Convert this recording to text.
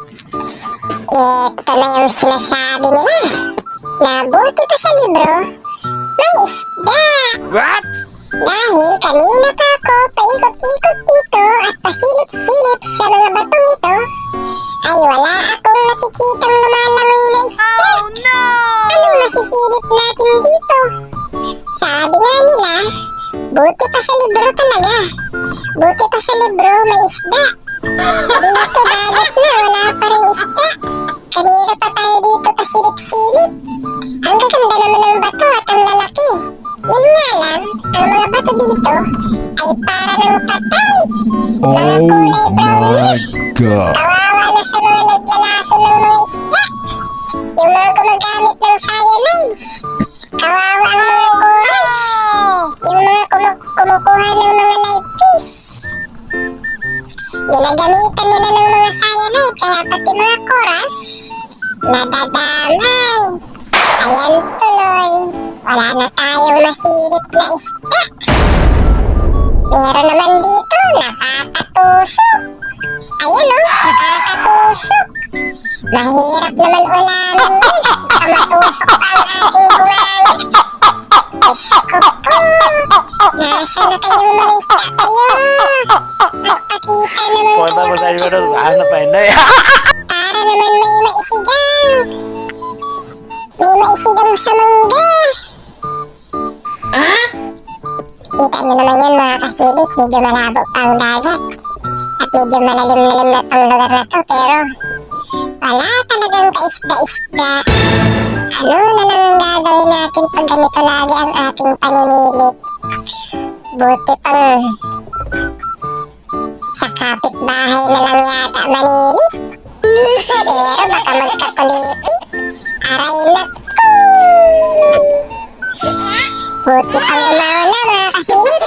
Ito na yung sinasabi nila na buti pa sa libro, may isda. What? Dahil kanina pa ako paikot-ikot dito at pasilip-silip sa mga batong ito, ay wala akong nakikitang lumalangoy na isda. Oh no! Anong masisilip natin dito? Sabi nga nila, buti pa sa libro talaga. Buti pa sa libro may isda. Dito dagat na, wala pa rin isda. Kanina pa tayo dito pasilip-silip. Ang gaganda naman ng bato at ang lalaki. Yun nga lang, ang mga bato dito ay para ng patay. Mga kulay brown na. God. Kawawa na sa mga naglalaso ng mga isda. Yung mga gumagamit ng cyanides. Kawawa ang mga coral. Yung mga kumukuha ng mga live fish. Ginagamitan nila ng mga cyanide kaya pati mga corals nadadamay. Ayan tuloy, wala na tayong masilip na isda. Meron naman dito, nakakatusok. Ayun o, nakakatusok. Mahirap naman ulamin nun at baka matusok pa ang ating gumamit. Diyos ko po, nasa na kayong mga isda kayo? Magpakita naman Kung kayo mo kay tayo doon, Kasili. ano pa yun? Para naman may maisigang. May maisigang sa mangga. Kita nyo naman yan mga kasilip, medyo malabo pa ang dagat. At medyo malalim-lalim na itong lugar na to, pero wala talagang kaisda-isda. Ano na lang ang gagawin natin pag ganito lagi ang ating paninilip? Buti pang sa kapitbahay na lang yata manilip. Pero baka magkakulipi. Aray naku! Buti pang umauna mga kasilip.